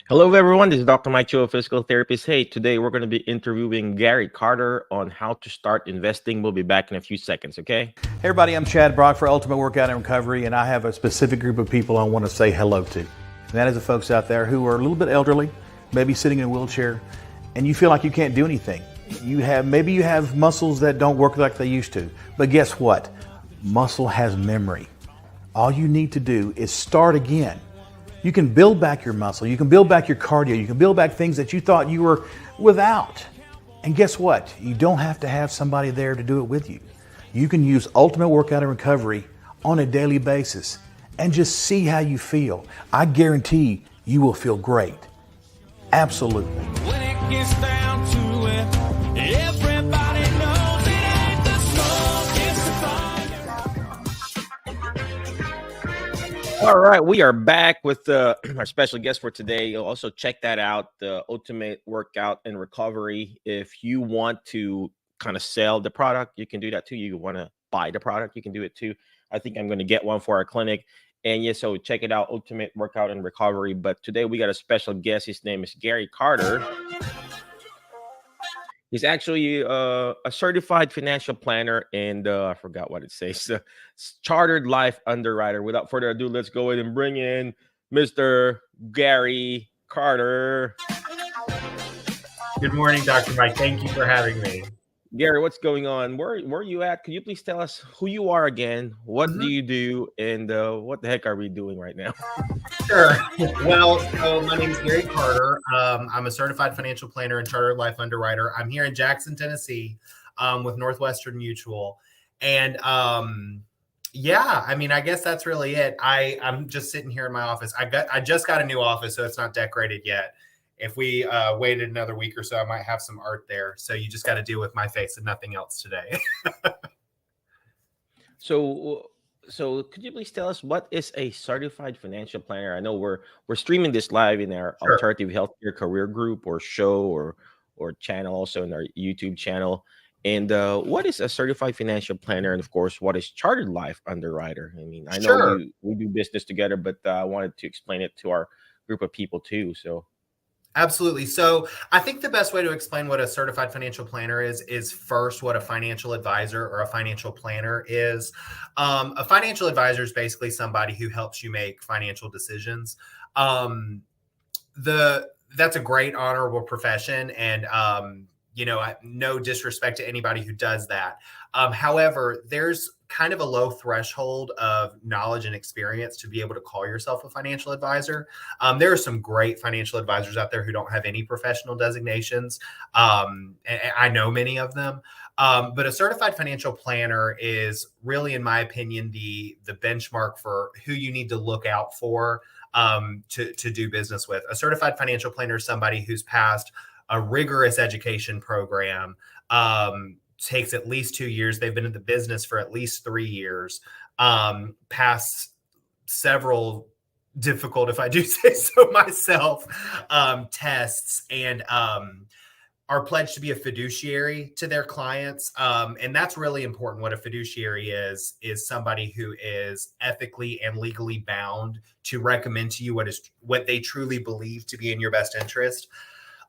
Hello, everyone. This is Dr. Mike Cho, a physical therapist. Hey, today we're going to be interviewing Gary Carter on how to start investing. We'll be back in a few seconds, okay? Hey everybody, I'm Chad Brock for Ultimate Workout and Recovery, and I have a specific group of people I want to say hello to. And that is the folks out there who are a little bit elderly, maybe sitting in a wheelchair, and you feel like you can't do anything. Maybe you have muscles that don't work like they used to. But guess what? Muscle has memory. All you need to do is start again. You can build back your muscle, you can build back your cardio, you can build back things that you thought you were without. And guess what? You don't have to have somebody there to do it with you. You can use Ultimate Workout and Recovery on a daily basis and just see how you feel. I guarantee you will feel great. Absolutely. When it gets down to it, everybody knows it ain't the smoke, it's the fire. All right, we are back with our special guest for today. You'll also check that out, the Ultimate Workout and Recovery. If you want to kind of sell the product, you can do that too. You want to buy the product, you can do it too. I think I'm going to get one for our clinic. And yeah, so check it out, Ultimate Workout and Recovery. But today we got a special guest. His name is Gary Carter. He's actually a certified financial planner and I forgot what it says, chartered life underwriter. Without further ado, let's go ahead and bring in Mr. Gary Carter. Good morning, Dr. Mike. Thank you for having me. Gary, what's going on? Where are you at? Could you please tell us who you are again? What do you do? And what the heck are we doing right now? Sure. Well, so my name is Gary Carter. I'm a certified financial planner and chartered life underwriter. I'm here in Jackson, Tennessee, with Northwestern Mutual. And yeah, I mean, I guess that's really it. I'm just sitting here in my office. I just got a new office, so it's not decorated yet. If we waited another week or so, I might have some art there. So you just got to deal with my face and nothing else today. So could you please tell us what is a certified financial planner? I know we're streaming this live in our Sure. Alternative Healthcare Career Group or show or channel, also in our YouTube channel. And what is a certified financial planner? And of course, what is chartered life underwriter? I mean, I know Sure. we do business together, but I wanted to explain it to our group of people too. So Absolutely. So I think the best way to explain what a certified financial planner is first what a financial advisor or a financial planner is. A financial advisor is basically somebody who helps you make financial decisions. Um, that's a great honorable profession, and no disrespect to anybody who does that. However, there's kind of a low threshold of knowledge and experience to be able to call yourself a financial advisor. There are some great financial advisors out there who don't have any professional designations. And I know many of them. But a certified financial planner is really, in my opinion, the benchmark for who you need to look out for to do business with. A certified financial planner is somebody who's passed a rigorous education program, takes at least 2 years. They've been in the business for at least 3 years, passed several difficult, if I do say so myself, tests, and are pledged to be a fiduciary to their clients. And that's really important. What a fiduciary is somebody who is ethically and legally bound to recommend to you what they truly believe to be in your best interest.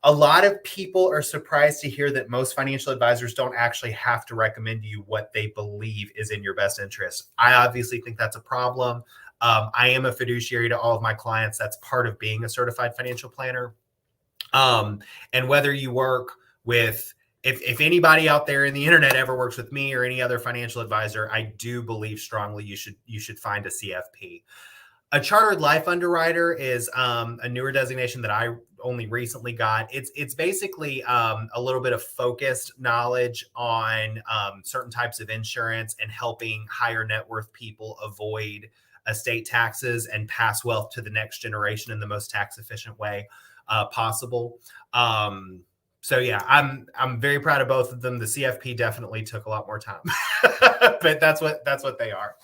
A lot of people are surprised to hear that most financial advisors don't actually have to recommend you what they believe is in your best interest. I obviously think that's a problem. I am a fiduciary to all of my clients. That's part of being a certified financial planner. And whether you work with, if anybody out there in the internet ever works with me or any other financial advisor, I do believe strongly you should find a CFP. A chartered life underwriter is a newer designation that I only recently got. It's basically a little bit of focused knowledge on certain types of insurance and helping higher net worth people avoid estate taxes and pass wealth to the next generation in the most tax efficient way possible. So yeah, I'm very proud of both of them. The CFP definitely took a lot more time, but that's what they are.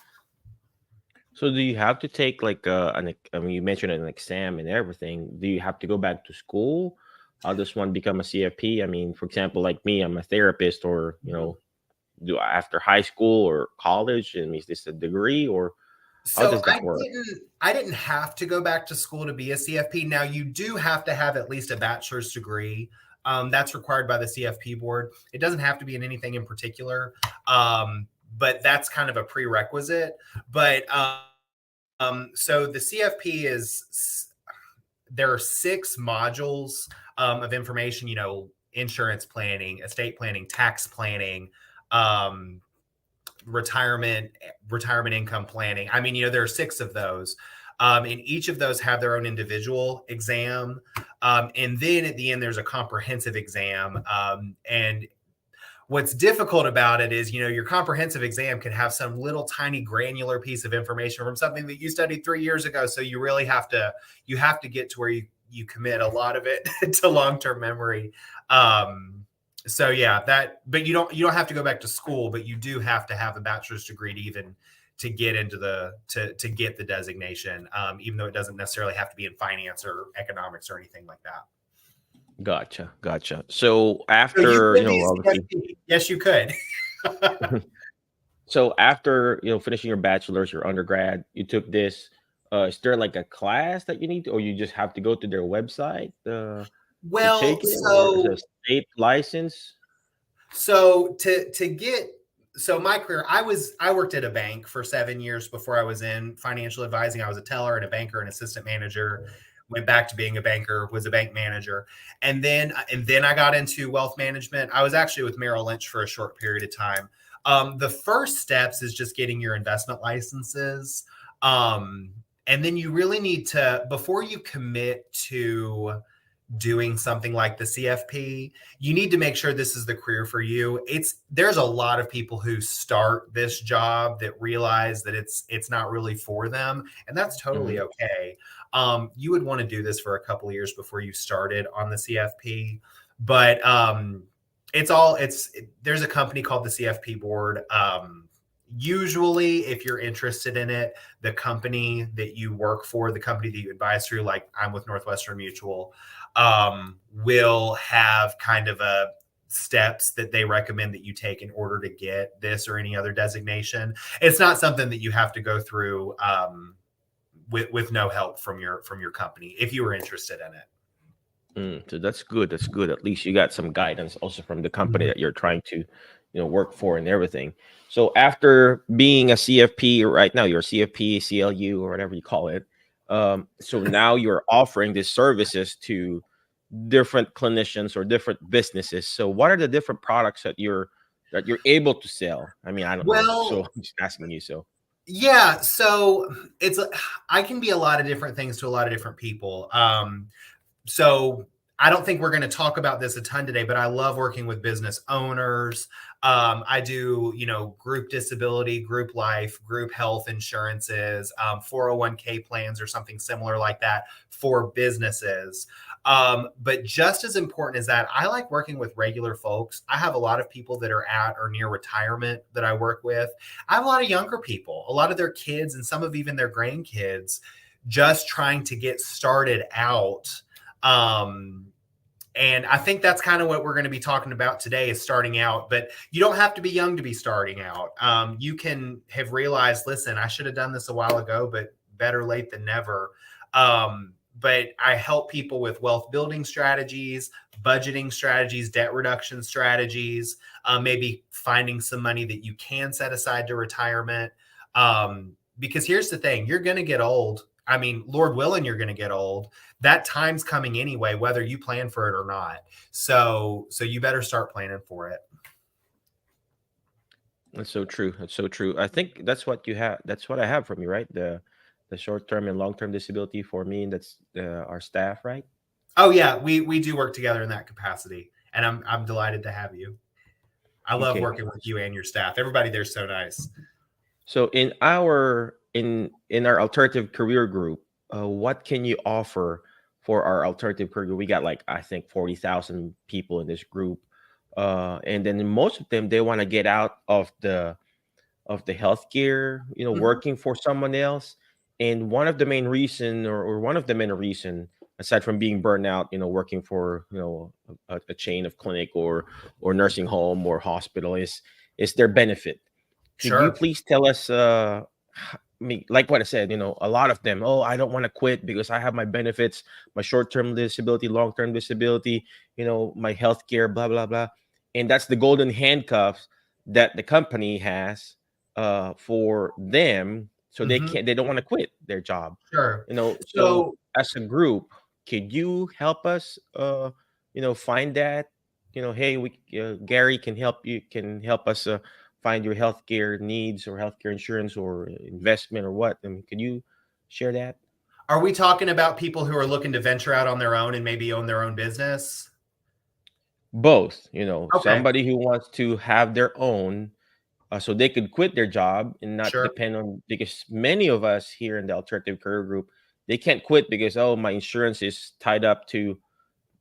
so do you have to take like I mean, you mentioned an exam and everything. Do you have to go back to school? How does one become a CFP? I mean, for example, like me, I'm a therapist, or do I after high school or college? And is this a degree or How So does that work? I didn't have to go back to school to be a CFP. Now you do have to have at least a bachelor's degree. That's required by the CFP board. It doesn't have to be in anything in particular, but that's kind of a prerequisite. But so the CFP there are 6 modules of information. You know, insurance planning, estate planning, tax planning. Retirement income planning. I mean, you know, there are 6 of those, and each of those have their own individual exam, and then at the end there's a comprehensive exam. And what's difficult about it is, you know, your comprehensive exam can have some little tiny granular piece of information from something that you studied 3 years ago, so you really have to get to where you commit a lot of it to long-term memory. So yeah, but you don't have to go back to school, but you do have to have a bachelor's degree to get into to get the designation, even though it doesn't necessarily have to be in finance or economics or anything like that. Gotcha. So So after, you could be a obviously, CFP. Yes, you could. so after, finishing your bachelor's, your undergrad, you took this. Is there like a class that you need to, or you just have to go to their website to Well, take it, or is it a state license? so to get my career, I worked at a bank for 7 years before I was in financial advising. I was a teller and a banker and assistant manager. Went back to being a banker, was a bank manager, and then I got into wealth management. I was actually with Merrill Lynch for a short period of time. The first steps is just getting your investment licenses, and then you really need to, before you commit to doing something like the CFP, you need to make sure this is the career for you. There's a lot of people who start this job that realize that it's not really for them, and that's totally okay. You would want to do this for a couple of years before you started on the CFP, but there's a company called the CFP board. Usually, if you're interested in it, the company that you work for, the company that you advise through, like I'm with Northwestern Mutual, will have kind of a steps that they recommend that you take in order to get this or any other designation. It's not something that you have to go through with no help from your company if you were interested in it. So that's good. At least you got some guidance also from the company that you're trying to, work for and everything. So after being a CFP, right now you're a CFP, CLU, or whatever you call it. So now you're offering these services to different clinicians or different businesses. So what are the different products that you're able to sell? I mean, I don't know. So I'm just asking you. So yeah, so I can be a lot of different things to a lot of different people. So I don't think we're going to talk about this a ton today, but I love working with business owners. I do, group disability, group life, group health insurances, 401k plans or something similar like that for businesses. But just as important as that, I like working with regular folks. I have a lot of people that are at or near retirement that I work with. I have a lot of younger people, a lot of their kids, and some of even their grandkids just trying to get started out. And I think that's kind of what we're going to be talking about today is starting out, but you don't have to be young to be starting out. You can have realized, listen, I should have done this a while ago, but better late than never. But I help people with wealth building strategies, budgeting strategies, debt reduction strategies, maybe finding some money that you can set aside to retirement. Because here's the thing, you're going to get old. I mean, Lord willing, you're going to get old. That time's coming anyway, whether you plan for it or not. So you better start planning for it. that's so true. I think that's what you have. That's what I have from you, right? The short-term and long-term disability for me, and that's our staff, right? Oh yeah, we do work together in that capacity, and I'm delighted to have you. I love working with you and your staff. Everybody there's so nice. So in our alternative career group, what can you offer for our alternative career group? We got I think 40,000 people in this group, and then most of them, they want to get out of the healthcare, working for someone else. And one of the main reason, or one of the main reason, aside from being burned out, working for a chain of clinic or nursing home or hospital, is their benefit. Could you please tell us mean, like what I said, a lot of them, oh, I don't want to quit because I have my benefits, my short-term disability, long-term disability, my health care, blah, blah, blah. And that's the golden handcuffs that the company has for them. So they don't want to quit their job. Sure. So So as a group, could you help us, find that, hey, Gary can help us find your healthcare needs or healthcare insurance or investment or what? I mean, can you share that? are we talking about people who are looking to venture out on their own and maybe own their own business? Both, Okay, somebody who wants to have their own, so they could quit their job and not sure. depend on, because many of us here in the alternative career group, they can't quit because, oh, my insurance is tied up to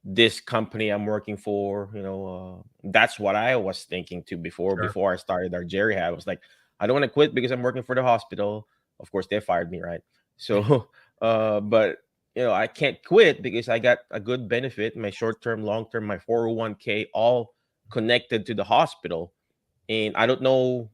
this company I'm working for. That's what I was thinking too Sure. before I started our Jerry Hat. I was like, I don't want to quit because I'm working for the hospital. Of course, they fired me, right? So, but I can't quit because I got a good benefit, my short term, long term, my 401k, all connected to the hospital, and I don't know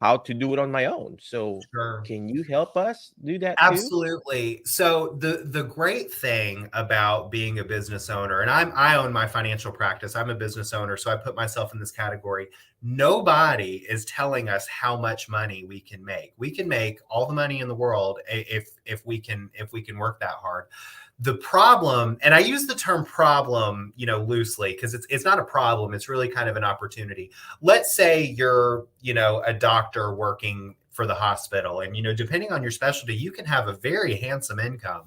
how to do it on my own. So, Sure. can you help us do that too? Absolutely. So the great thing about being a business owner, and I own my financial practice. I'm a business owner, so I put myself in this category. Nobody is telling us how much money we can make. We can make all the money in the world if we can work that hard. The problem, and I use the term problem, loosely, because it's not a problem. It's really kind of an opportunity. Let's say you're, a doctor working for the hospital, and depending on your specialty, you can have a very handsome income.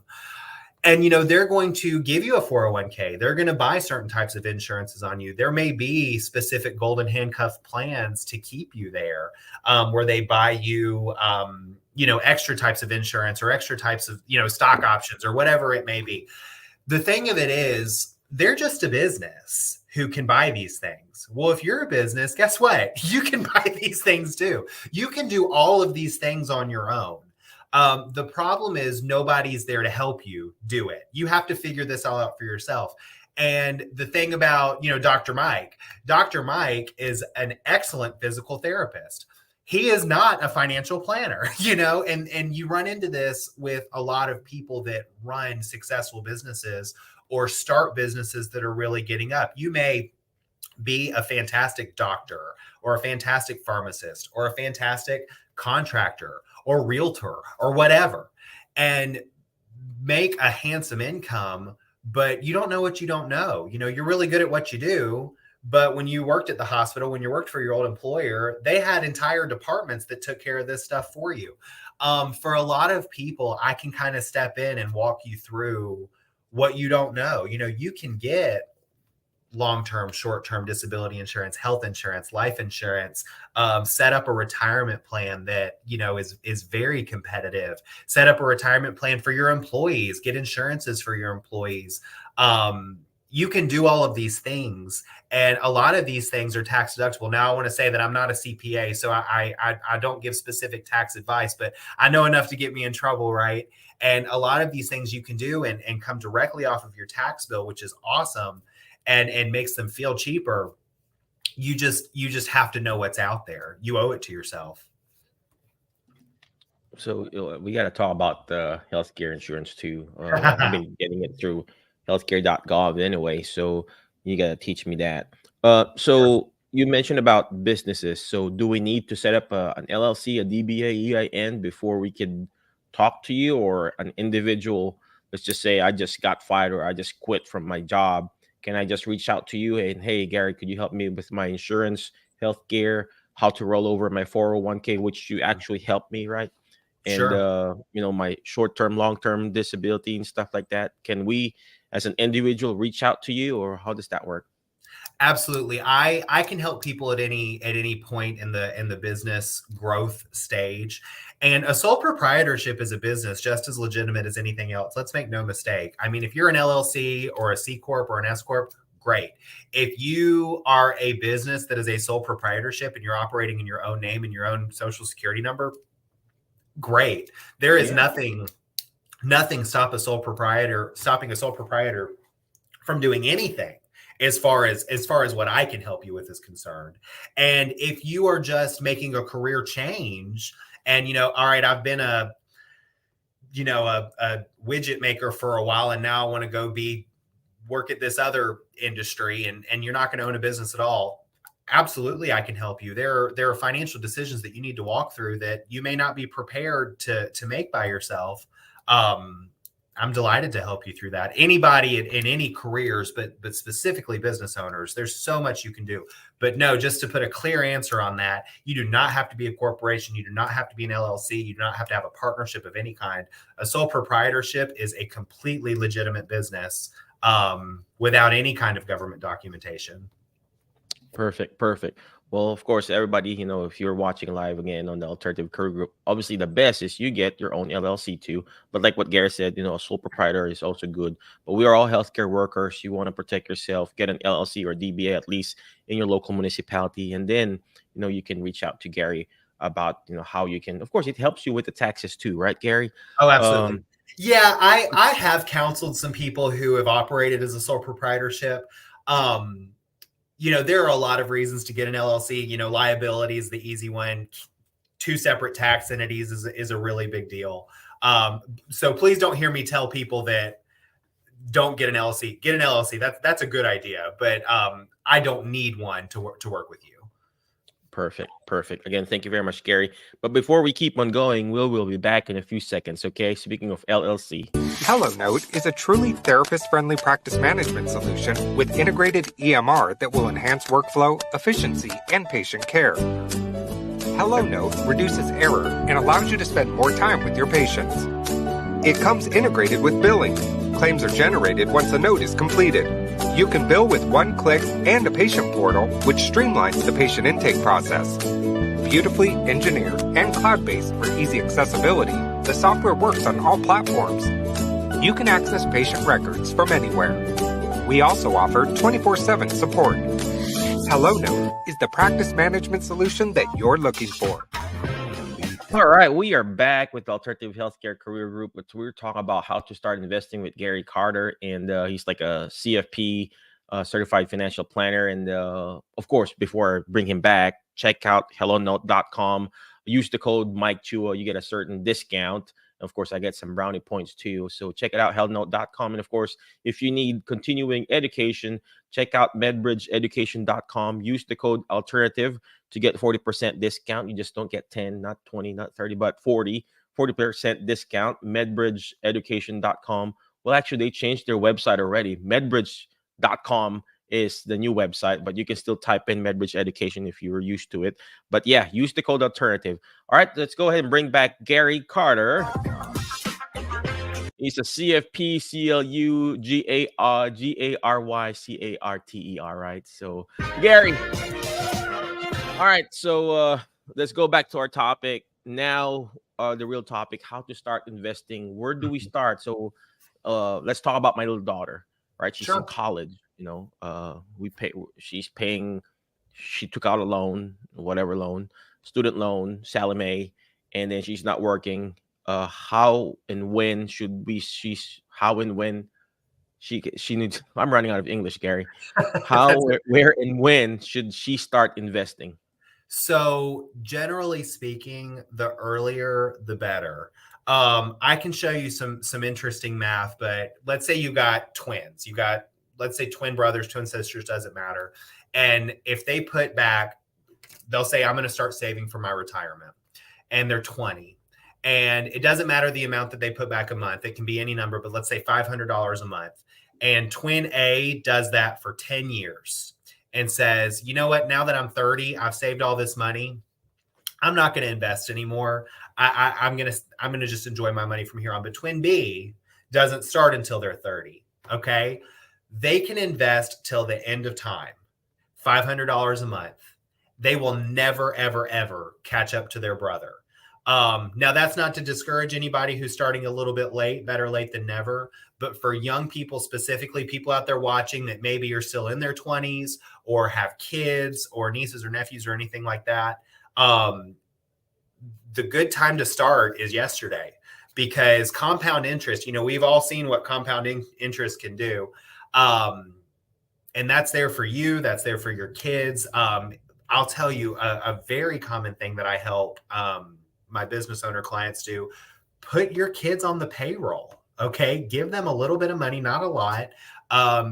And they're going to give you a 401k. They're going to buy certain types of insurances on you. There may be specific golden handcuff plans to keep you there, where they buy you extra types of insurance or extra types of stock options or whatever it may be. The thing of it is, they're just a business who can buy these things. Well, if you're a business, guess what? You can buy these things too. You can do all of these things on your own. The problem is nobody's there to help you do it. You have to figure this all out for yourself. And the thing about, Dr. Mike is an excellent physical therapist. He is not a financial planner, and you run into this with a lot of people that run successful businesses or start businesses that are really getting up. You may be a fantastic doctor or a fantastic pharmacist or a fantastic contractor or realtor or whatever, and make a handsome income, but you don't know what you don't know. You're really good at what you do, but when you worked at the hospital, when you worked for your old employer, they had entire departments that took care of this stuff for you. For a lot of people, I can kind of step in and walk you through what you don't know. You can get long-term, short-term disability insurance, health insurance, life insurance, set up a retirement plan that, is very competitive, set up a retirement plan for your employees, get insurances for your employees. You can do all of these things. And a lot of these things are tax deductible. Now, I want to say that I'm not a CPA, so I don't give specific tax advice, but I know enough to get me in trouble, right? And a lot of these things you can do and come directly off of your tax bill, which is awesome, and makes them feel cheaper. You just have to know what's out there. You owe it to yourself. So we got to talk about the healthcare insurance too. I've been getting it through healthcare.gov anyway, so you got to teach me that. So you mentioned about businesses. So do we need to set up an LLC, a DBA, EIN before we can talk to you, or an individual? Let's just say I just got fired or I just quit from my job. Can I just reach out to you and, hey, Gary, could you help me with my insurance, healthcare, how to roll over my 401k, which you actually helped me, right? And Sure. my short-term, long-term disability and stuff like that. Can we, as an individual, reach out to you, or how does that work? Absolutely. I can help people at any point in the business growth stage. And a sole proprietorship is a business just as legitimate as anything else. Let's make no mistake. I mean, if you're an LLC or a C corp or an S corp, great. If you are a business that is a sole proprietorship and you're operating in your own name and your own social security number, great. There is nothing stopping a sole proprietor from doing anything as far as what I can help you with is concerned. And if you are just making a career change And, all right, I've been a widget maker for a while, and now I want to go work at this other industry, and you're not going to own a business at all. Absolutely, I can help you. There are financial decisions that you need to walk through that you may not be prepared to make by yourself. I'm delighted to help you through that. Anybody in any careers, but specifically business owners, there's so much you can do. But no, just to put a clear answer on that, you do not have to be a corporation. You do not have to be an LLC. You do not have to have a partnership of any kind. A sole proprietorship is a completely legitimate business without any kind of government documentation. Perfect. Well, of course, everybody, if you're watching live again on the Alternative Career Group, obviously the best is you get your own LLC too. But like what Gary said, a sole proprietor is also good. But we are all healthcare workers. You want to protect yourself, get an LLC or DBA at least in your local municipality. And then, you can reach out to Gary about, how you can, of course, it helps you with the taxes too, right, Gary? Oh, absolutely. Yeah, I have counseled some people who have operated as a sole proprietorship. There are a lot of reasons to get an LLC. Liability is the easy one. 2 separate tax entities is a really big deal. So please don't hear me tell people that don't get an LLC. Get an LLC. That's a good idea, but I don't need one to work with you. Perfect. Again, thank you very much, Gary. But before we keep on going, we'll be back in a few seconds, okay? Speaking of LLC. HelloNote is a truly therapist-friendly practice management solution with integrated EMR that will enhance workflow, efficiency, and patient care. HelloNote reduces error and allows you to spend more time with your patients. It comes integrated with billing. Claims are generated once a note is completed. You can bill with one click and a patient portal, which streamlines the patient intake process. Beautifully engineered and cloud-based for easy accessibility, the software works on all platforms. You can access patient records from anywhere. We also offer 24/7 support. HelloNote is the practice management solution that you're looking for. All right, we are back with the Alternative Healthcare Career Group, which we're talking about how to start investing with Gary Carter, and he's like a CFP certified financial planner. And of course, before I bring him back, check out hellonote.com. Use the code Mike Chua, you get a certain discount. Of course, I get some brownie points too. So check it out, hellonote.com. And of course, if you need continuing education, check out medbridgeeducation.com. Use the code alternative to get 40% discount. You just don't get 10, not 20, not 30, but 40% discount. Medbridgeeducation.com. Well, actually, they changed their website already. Medbridge.com is the new website, but you can still type in MedBridge Education if you were used to it. But yeah, use the code alternative. All right, let's go ahead and bring back Gary Carter. He's a CFP, CLU, GARYCARTER, right? So, Gary. All right, so let's go back to our topic. Now, the real topic, how to start investing. Where do we start? So, let's talk about my little daughter, right? She's in college. She took out a loan, whatever loan, student loan, Salome, and then she's not working. How and when she needs, I'm running out of English, Gary. How, where, and when should she start investing? So generally speaking, the earlier, the better. I can show you some interesting math, but let's say you got twins, let's say twin brothers, twin sisters, doesn't matter. And if they put back, they'll say, I'm going to start saving for my retirement. And they're 20. And it doesn't matter the amount that they put back a month. It can be any number, but let's say $500 a month. And twin A does that for 10 years and says, you know what, now that I'm 30, I've saved all this money. I'm not going to invest anymore. I'm going to just enjoy my money from here on. But twin B doesn't start until they're 30. Okay. They can invest till the end of time, $500 a month. They will never, ever, ever catch up to their brother. Now, that's not to discourage anybody who's starting a little bit late, better late than never. But for young people, specifically people out there watching that maybe are still in their 20s or have kids or nieces or nephews or anything like that, the good time to start is yesterday, because compound interest, we've all seen what compound interest can do. And that's there for you. That's there for your kids. I'll tell you a very common thing that I help my business owner clients do, put your kids on the payroll. Okay, give them a little bit of money, not a lot.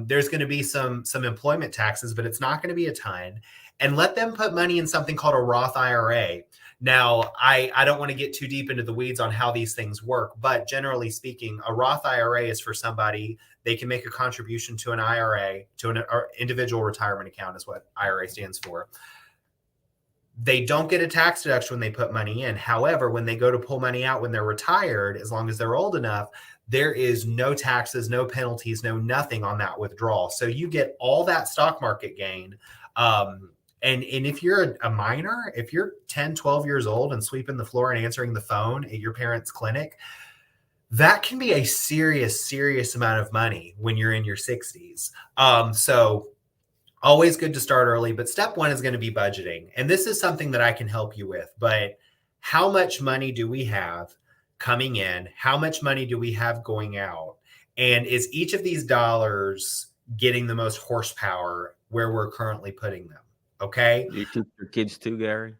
There's going to be some employment taxes, but it's not going to be a ton. And let them put money in something called a Roth IRA. Now, I don't want to get too deep into the weeds on how these things work, but generally speaking, a Roth IRA is for somebody, they can make a contribution to an IRA, to an individual retirement account is what IRA stands for. They don't get a tax deduction when they put money in. However, when they go to pull money out when they're retired, as long as they're old enough, there is no taxes, no penalties, no nothing on that withdrawal. So you get all that stock market gain. And if you're a minor, if you're 10, 12 years old and sweeping the floor and answering the phone at your parents' clinic, that can be a serious amount of money when you're in your 60s. So always good to start early, but step one is going to be budgeting. And this is something that I can help you with. But how much money do we have coming in? How much money do we have going out? And is each of these dollars getting the most horsepower where we're currently putting them? Okay. You teach your kids too, Gary?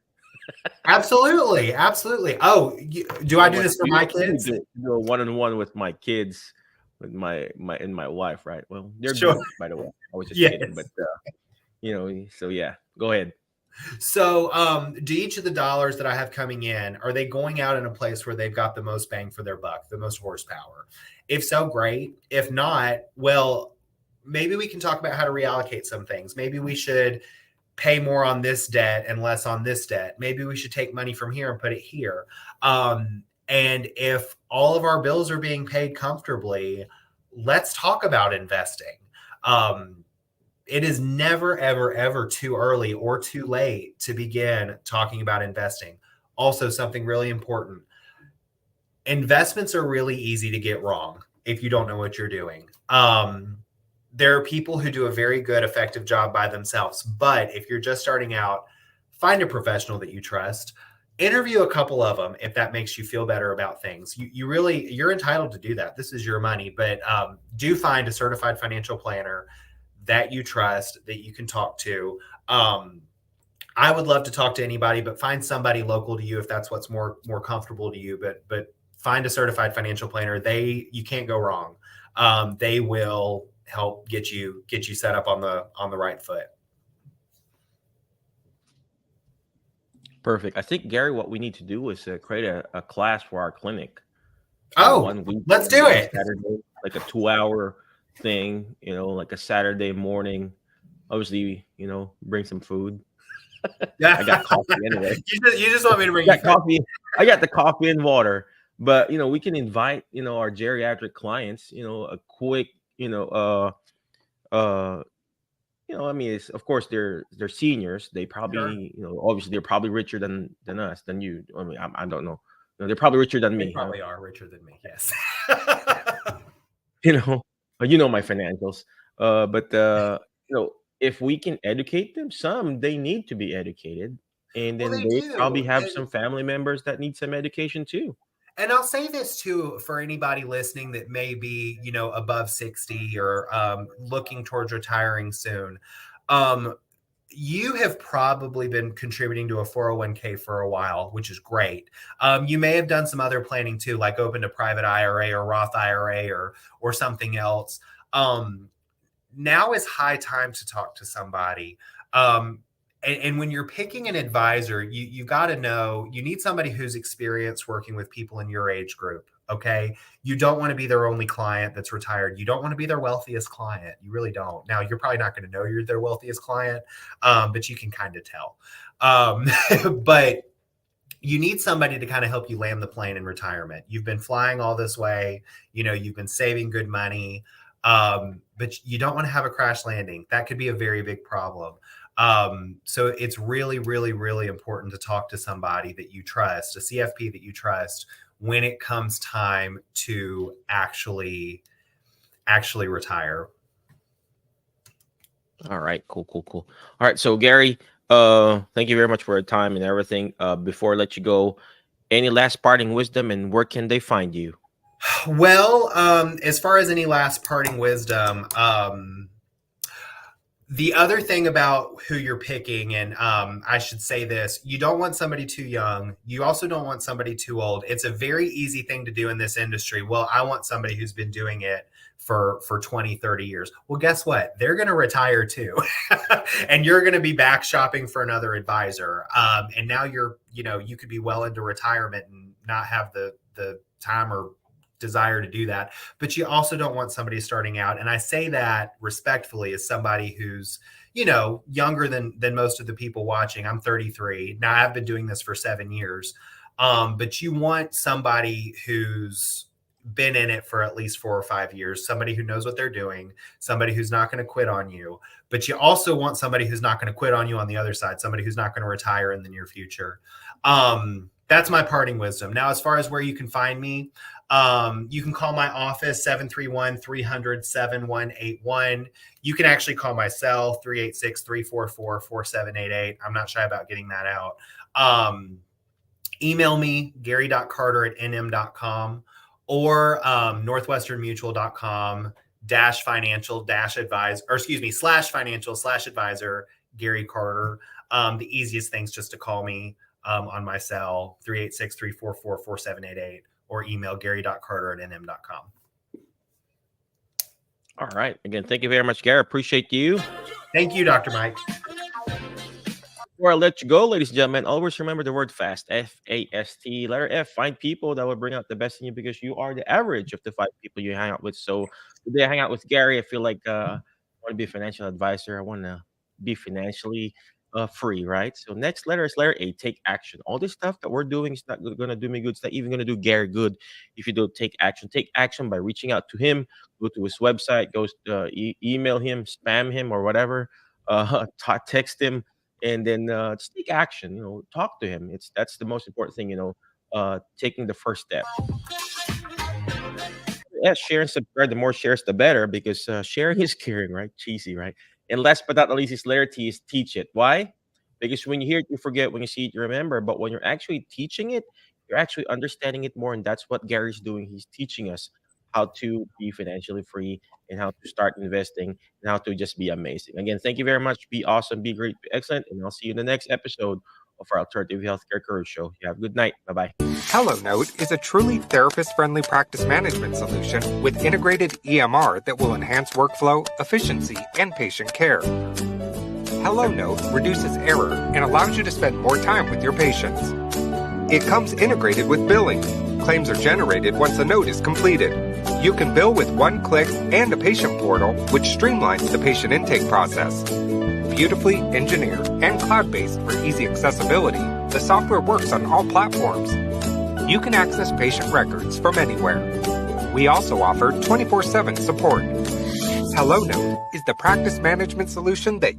Absolutely. Oh, do I do this for my kids? Do a one-on-one with my kids, with my wife, right? Well, they're Sure. good, by the way. I was just Yes. kidding, but so yeah, go ahead. So, do each of the dollars that I have coming in, are they going out in a place where they've got the most bang for their buck, the most horsepower? If so, great. If not, well, maybe we can talk about how to reallocate some things. Maybe we should pay more on this debt and less on this debt. Maybe we should take money from here and put it here. And if all of our bills are being paid comfortably, let's talk about investing. It is never, ever too early or too late to begin talking about investing. Also, something really important. Investments are really easy to get wrong if you don't know what you're doing. There are people who do a very good, effective job by themselves. But if you're just starting out, find a professional that you trust. Interview a couple of them if that makes you feel better about things. You're entitled to do that. This is your money. But do find a certified financial planner that you trust, that you can talk to. I would love to talk to anybody, but find somebody local to you if that's what's more comfortable to you. But find a certified financial planner. You can't go wrong. They will help get you set up on the right foot. Perfect. I think, Gary, what we need to do is create a class for our clinic. Oh, 1 week, let's do it. Saturday, like a 2-hour thing, like a Saturday morning. Obviously, bring some food. Yeah, I got coffee anyway. You just want me to bring I got coffee. I got the coffee and water. But we can invite our geriatric clients. A quick. I mean, it's, of course they're seniors. They probably, Sure. Obviously they're probably richer than us, than you. I mean, I don't know. They're probably richer than They me. probably are richer than me. Yes. My financials. But if we can educate them, they need to be educated, and then Well, they they do. probably have And- some family members that need some education too. And I'll say this too, for anybody listening that may be, above 60 or looking towards retiring soon. You have probably been contributing to a 401k for a while, which is great. You may have done some other planning too, like opened a private IRA or Roth IRA or something else. Now is high time to talk to somebody. And when you're picking an advisor, you got to know you need somebody who's experienced working with people in your age group. Okay. You don't want to be their only client that's retired. You don't want to be their wealthiest client. You really don't. Now, you're probably not going to know you're their wealthiest client, but you can kind of tell. But you need somebody to kind of help you land the plane in retirement. You've been flying all this way. You've been saving good money, but you don't want to have a crash landing. That could be a very big problem. So it's really, really, really important to talk to somebody that you trust, a CFP that you trust, when it comes time to actually retire. All right, cool. All right, so Gary, thank you very much for your time and everything. Before I let you go, any last parting wisdom, and where can they find you? Well, as far as any last parting wisdom, The other thing about who you're picking, and I should say this, you don't want somebody too young. You also don't want somebody too old. It's a very easy thing to do in this industry. Well, I want somebody who's been doing it for 20, 30 years. Well, guess what? They're going to retire too. And you're going to be back shopping for another advisor. And now you could be well into retirement and not have the time or desire to do that. But you also don't want somebody starting out. And I say that respectfully as somebody who's, younger than most of the people watching. I'm 33. Now I've been doing this for 7 years. But you want somebody who's been in it for at least 4 or 5 years, somebody who knows what they're doing, somebody who's not going to quit on you. But you also want somebody who's not going to quit on you on the other side, somebody who's not going to retire in the near future. That's my parting wisdom. Now, as far as where you can find me, you can call my office, 731-300-7181. You can actually call my cell, 386-344-4788. I'm not shy about getting that out. Email me, gary.carter@nm.com or northwesternmutual.com /financial/advisor, Gary Carter. The easiest thing's just to call me on my cell, 386-344-4788, or email gary.carter@nm.com. All right. Again, thank you very much, Gary. Appreciate you. Thank you, Dr. Mike. Before I let you go, ladies and gentlemen, always remember the word FAST, F-A-S-T, letter F. Find people that will bring out the best in you because you are the average of the 5 people you hang out with. So today I hang out with Gary. I feel like I want to be a financial advisor. I want to be financially free, right? So next letter is letter A, take action. All this stuff that we're doing is not going to do me good. It's not even going to do Gary good if you don't take action. Take action by reaching out to him, go to his website, email him, spam him or whatever, text him, and then just take action, talk to him. That's the most important thing, taking the first step. Yeah, share and subscribe. The more shares, the better, because sharing is caring, right? Cheesy, right? And last but not least, is letter T, is teach it. Why? Because when you hear it, you forget. When you see it, you remember. But when you're actually teaching it, you're actually understanding it more. And that's what Gary's doing. He's teaching us how to be financially free and how to start investing and how to just be amazing. Again, thank you very much. Be awesome, be great, be excellent. And I'll see you in the next episode of our Alternative Healthcare Career Show. You have a good night. Bye-bye. HelloNote is a truly therapist-friendly practice management solution with integrated EMR that will enhance workflow, efficiency, and patient care. HelloNote reduces error and allows you to spend more time with your patients. It comes integrated with billing. Claims are generated once the note is completed. You can bill with one click and a patient portal, which streamlines the patient intake process. Beautifully engineered and cloud-based for easy accessibility, the software works on all platforms. You can access patient records from anywhere. We also offer 24/7 support. HelloNote is the practice management solution that